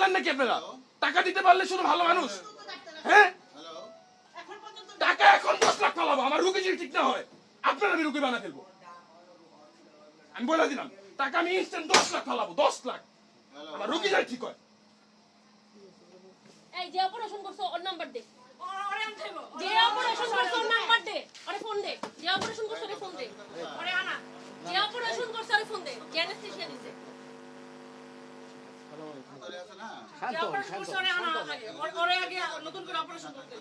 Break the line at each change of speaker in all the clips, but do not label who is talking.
পারেন নাকি আপনারা? টাকা দিতে পারলে শুধু ভালো মানুষ। হ্যাঁ, টাকা এখন 10 লাখ ফেলাবো, আমার রুগী যদি ঠিক না হয় আপনারা আমি রুগী বানা ফেলবো। আমি বলে দিলাম, টাকা আমি ইনস্ট্যান্ট 10 লাখ ফেলাবো, 10 লাখ, আমার রুগী যদি ঠিক হয়।
এই যে অপারেশন করছো ওর নাম্বার দে, যে অপারেশন করছো ওর নাম্বার দে, আরে ফোন দে, যে অপারেশন করছো ওরে ফোন দে, আরে আনা, যে অপারেশন করছো ওরে ফোন দে, যে অ্যানেস্থেসিয়া দিছে। যে অপারেশন করছো ওরে আনা আগে, ওরে আগে নতুন করে অপারেশন করতে।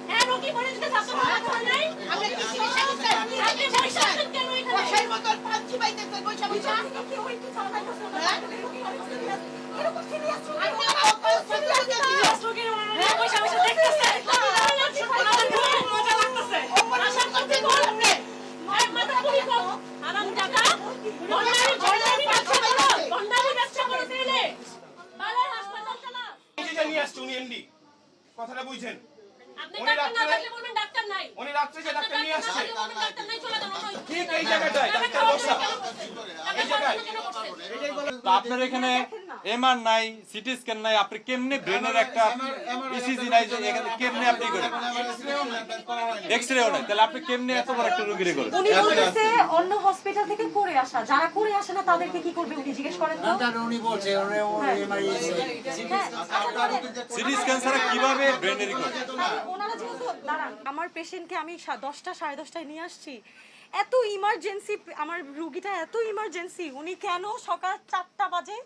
হ্যাঁ, রোগী মরে গেছে, স্বাস্থ্য ভালো নাই, আপনি কি চিকিৎসা করছেন? আপনি পয়সা আছেন কেন এখানে? পয়সার মতন পাঁচি বাইতেছে, পয়সা পয়সা কি হই কি চালাইতেছ না? এরকম সিরিয়াস আপনি আমার সিরিয়াস রোগী পয়সা পয়সা দেখতেছে, আমাদের খুব মজা লাগতেছে। অপারেশন করতে বলতে মাথা পুরি কর, আরাম জায়গা বন্ডারি ব্যবসা করো, বন্ডারি ব্যবসা করো দিলে বালার হাসপাতাল চালা।
এই যে নিয়ে আসছে উনি এমডি, কথাটা বুঝছেন?
আপনি ডাক্তার না থাকলে বলবেন ডাক্তার নাই,
উনি রাত্রে যে ডাক্তার নিয়ে আসছে
ডাক্তার নাই চলে যান।
ঠিক এই জায়গাটায় ডাক্তার বসা, এই জায়গায়।
তো আপনার এখানে এমআর নাই, সিটি স্ক্যান নাই, আপনি কেমনে ব্রেনের একটা ইসিজি নাই, যে এখানে কেমনে আপনি করেন? এক্সরেও নাই, তাহলে আপনি কেমনে এত বড় একটা রোগী রে করেন?
উনি বলছে অন্য হসপিটাল থেকে করে আসা, যারা করে আসে না তাদেরকে কি করবে উনি জিজ্ঞেস করেন তো।
উনি বলছে
সিটি স্ক্যান ছাড়া কিভাবে ব্রেনের ই করে?
ওনারা যেহেতু দাঁড়ান, আমার পেশেন্টকে আমি 10টা 10:30টায় নিয়ে আসছি, এত ইমার্জেন্সি, আমার রুগীটা এত ইমার্জেন্সি, উনি কেন সকাল 4টা বাজে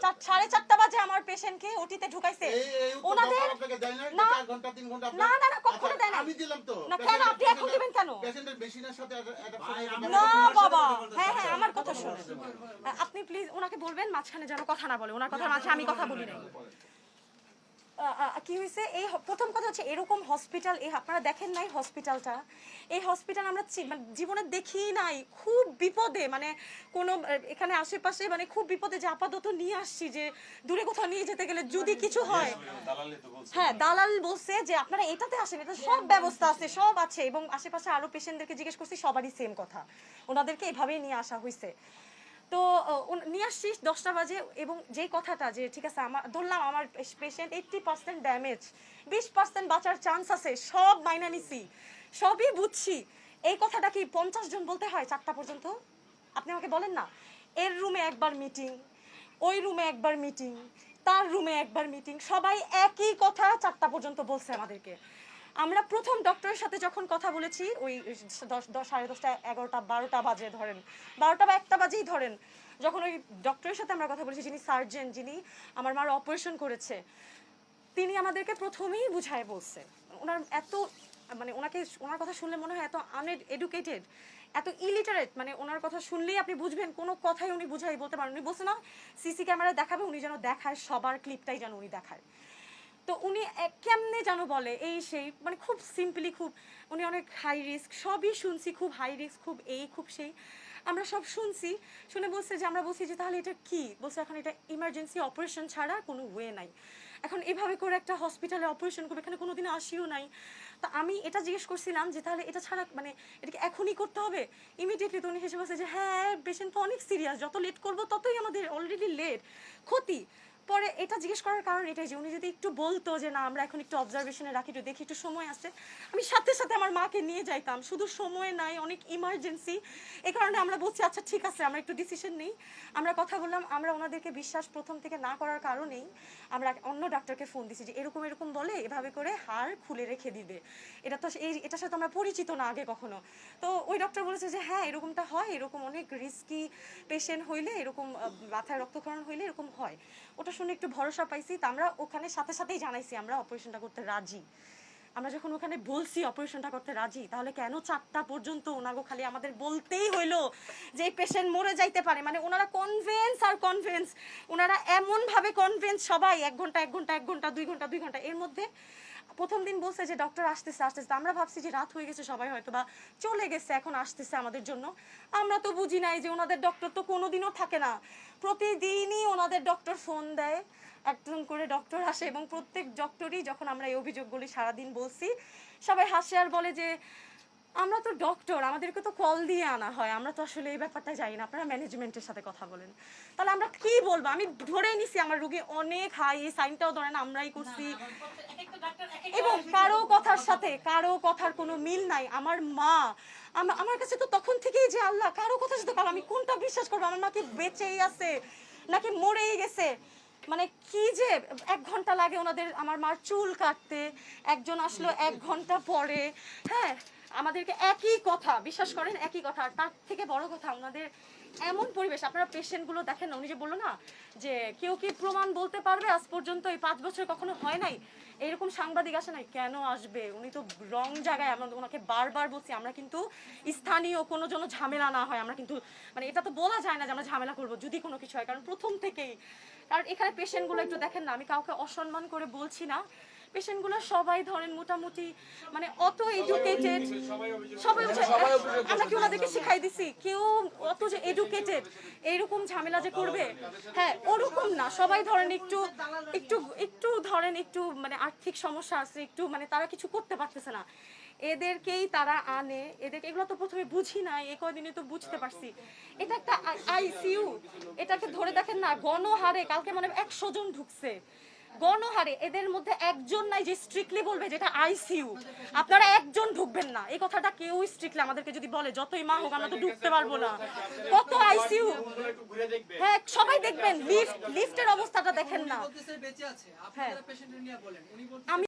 4:30 বাজে আমার পেশেন্টকে ওটিতে ঢুকাইছে? ওনাদের না না না না কখনো দেয় না, আমি দিলাম তো না, কেন আপনি এখন দিবেন কেন? পেশেন্টের বেশিনার সাথে না বাবা, হ্যাঁ হ্যাঁ আমার কথা শুনুন, আপনি প্লিজ ওনাকে বলবেন মাঝখানে যেন কথা না বলে, ওনার কথার মাঝে আমি কথা বলি নাই। কি হয়েছে, এই প্রথম কথা হচ্ছে এরকম হসপিটাল এই আপনারা দেখেন নাই হসপিটালটা, এই হসপিটাল আমরা জীবনে দেখি নাই, খুব বিপদে, মানে কোনো এখানে আশেপাশে মানে খুব বিপদে, যে আপাতত নিয়ে আসছি যে দূরে কোথাও নিয়ে যেতে গেলে যদি কিছু হয়। হ্যাঁ, দালাল বলছে যে আপনারা এটাতে আসেন, এটা সব ব্যবস্থা আছে, সব আছে, এবং আশেপাশে আরো পেশেন্টদেরকে জিজ্ঞেস করছি, সবারই সেম কথা, ওনাদেরকে এভাবেই নিয়ে আসা হয়েছে। তো নিয়ে আসছি 10টা বাজে, এবং যেই কথাটা যে ঠিক আছে আমার ধরলাম আমার পেশেন্ট 80% ড্যামেজ, 20% বাঁচার চান্স আছে, সব মাইনা নিছি, সবই বুঝছি, এই কথাটা কি 50 জন বলতে হয় 4টা পর্যন্ত? আপনি আমাকে বলেন না। এর রুমে একবার মিটিং, ওই রুমে একবার মিটিং, তার রুমে একবার মিটিং, সবাই একই কথা 4টা পর্যন্ত বলছে আমাদেরকে। আমরা প্রথম ডক্টরের সাথে যখন কথা বলেছি ওই 10:30 11টা 12টা বাজে, ধরেন 12টা বা 1টা বাজেই ধরেন, যখন ওই ডক্টরের সাথে আমরা কথা বলেছি, যিনি সার্জন, যিনি আমার মার অপারেশন করেছে, তিনি আমাদেরকে প্রথমেই বুঝায় বলছে, ওনার এত মানে ওনার কথা শুনলে মনে হয় এত আনএডুকেটেড, এত ইলিটারেট, মানে ওনার কথা শুনলেই আপনি বুঝবেন কোনো কথাই উনি বুঝাই বলতে পারেন। উনি বলছে না সিসি ক্যামেরা দেখাবে, উনি যেন দেখায় সবার ক্লিপটাই যেন উনি দেখায়। তো উনি কেমনে যেন বলে এই সেই, মানে খুব সিম্পলি, খুব উনি অনেক হাই রিস্ক, সবই শুনছি, খুব হাই রিস্ক, খুব এই খুব সেই, আমরা সব শুনছি। শুনে বলছে যে, আমরা বলছি যে তাহলে এটা কি? বলছে এখন এটা ইমার্জেন্সি অপারেশন ছাড়া কোনো ওয়ে নাই। এখন এভাবে করে একটা হসপিটালে অপারেশন করবে, এখানে কোনোদিন আসিও নাই। তো আমি এটা জিজ্ঞেস করছিলাম যে তাহলে এটা ছাড়া মানে এটাকে এখনই করতে হবে ইমিডিয়েটলি? তো উনি হেসে বলছে যে হ্যাঁ পেশেন্ট তো অনেক সিরিয়াস, যত লেট করবো ততই আমাদের অলরেডি লেট, ক্ষতি। পরে এটা জিজ্ঞেস করার কারণ এটাই যে উনি যদি একটু বলতো যে না আমরা এখন একটু অবজারভেশনে রাখি, একটু দেখি, একটু সময় আসছে, আমি সাথে সাথে আমার মাকে নিয়ে যাইতাম, শুধু সময় নাই, অনেক ইমার্জেন্সি, এই কারণে আমরা বলছি আচ্ছা ঠিক আছে আমরা একটু ডিসিশন নেই। আমরা কথা বললাম, আমরা ওনাদেরকে বিশ্বাস প্রথম থেকে না করার কারণেই আমরা অন্য ডাক্তারকে ফোন দিছি যে এরকম এরকম বলে এভাবে করে হাড় খুলে রেখে দিবে, এটা তো এটার সাথে আমরা পরিচিত না আগে কখনো। তো ওই ডক্টর বলেছে যে হ্যাঁ এরকমটা হয়, এরকম অনেক রিস্কি পেশেন্ট হইলে, এরকম মাথায় রক্তক্ষরণ হইলে এরকম হয়। ওটা শুনে একটু ভরসা পাইছি, তো আমরা ওখানে সাথে সাথেই জানাইছি আমরা অপারেশনটা করতে রাজি। আমরা যখন ওখানে বলছি অপারেশনটা করতে রাজি, তাহলে কেন 4টা পর্যন্ত ওনাগো খালি আমাদের বলতেই হইলো যে এই পেশেন্ট মরে যাইতে পারে? মানে ওনারা কনভেন্স আর কনভেন্স, ওনারা এমনভাবে কনভেন্স, সবাই 1 ঘন্টা 1 ঘন্টা 1 ঘন্টা 2 ঘন্টা 2 ঘন্টা, এর মধ্যে প্রথম দিন বলছে যে ডক্টর আসতেছে আসতেছে, আমরা ভাবছি যে রাত হয়ে গেছে, সবাই হয়তো বা চলে গেছে, এখন আসতেছে আমাদের জন্য। আমরা তো বুঝি নাই যে ওনাদের ডক্টর তো কোনোদিনও থাকে না, প্রতিদিনই ওনাদের ডক্টর ফোন দেয়, একজন করে ডক্টর আসে, এবং প্রত্যেক ডক্টরই যখন আমরা এই অভিযোগগুলি সারাদিন বলছি, সবাই হাসে আর বলে যে আমরা তো ডক্টর, আমাদেরকে তো কল দিয়ে আনা হয়, আমরা তো আসলে এই ব্যাপারটা জানি না। আপনারা ম্যানেজমেন্টের সাথে কথা বলেন। তাহলে আমরা কি বলবো? আমি ধরেই নিছি আমার রোগী অনেক হাই, এই সাইনটাও ধরেন আমরাই করছি, এবং কারো কথার সাথে কারো কথার কোনো মিল নাই। আমার মা, আমার কাছে তো তখন থেকেই যে আল্লাহ, কারো কথা সাথে কারো, আমি কোনটা বিশ্বাস করবো? আমার মা কি বেঁচেই আছে নাকি মরেই গেছে? মানে কি যে 1 ঘন্টা লাগে ওনাদের আমার মার চুল কাটতে, একজন আসলো 1 ঘন্টা পরে। হ্যাঁ, আমাদেরকে একই কথা, বিশ্বাস করেন একই কথা। আর তার থেকে বড় কথা, ওনাদের এমন পরিবেশ, আপনারা পেশেন্টগুলো দেখেন না, উনি যে বললো না যে কেউ কি প্রমাণ বলতে পারবে আজ পর্যন্ত এই 5 বছর কখনো হয় নাই, এরকম সাংবাদিক আসে নাই? কেন আসবে? উনি তো রং জায়গায়, আমরা ওনাকে বারবার বলছি আমরা কিন্তু স্থানীয় কোনো জন্য ঝামেলা না হয়, আমরা কিন্তু মানে এটা তো বলা যায় না যে আমরা ঝামেলা করবো যদি কোনো কিছু হয়, কারণ প্রথম থেকেই। কারণ এখানে পেশেন্টগুলো একটু দেখেন না, আমি কাউকে অসম্মান করে বলছি না, পেশেন্টগুলো সবাই ধরেন মোটামুটি মানে অত এডুকেটেড, সবাই আমরা কি ওনাদেরকে শিখাই দিছি কেউ অত যে এডুকেটেড এইরকম ঝামেলা যে করবে? হ্যাঁ, ওরকম না। সবাই ধরেন একটু একটু একটু ধরেন একটু মানে আর্থিক সমস্যা আছে, একটু মানে তারা কিছু করতে পারতেছে না, এদেরকেই তারা আনে। এদেরকে এগুলো তো প্রথমে বুঝি না, এই কয়দিনে তো বুঝতে পারছি। এটা একটা আইসিইউ, এটাকে ধরে দেখেন না, গণহারে কালকে মানে 100 জন ঢুকছে, গণহারে। এদের মধ্যে একজন নাই যে স্ট্রিক্টলি বলবে যেটা আইসিইউ, আপনারা একজন ঢুকবেন না, এই কথাটা কেউ স্ট্রিক্টলি আমাদেরকে যদি বলে, যতই মা হোক আমরা তো ঢুকতে পারবো না। কত আইসিইউ, হ্যাঁ সবাই দেখবেন, লিফটের অবস্থাটা দেখেন না। হ্যাঁ, আমি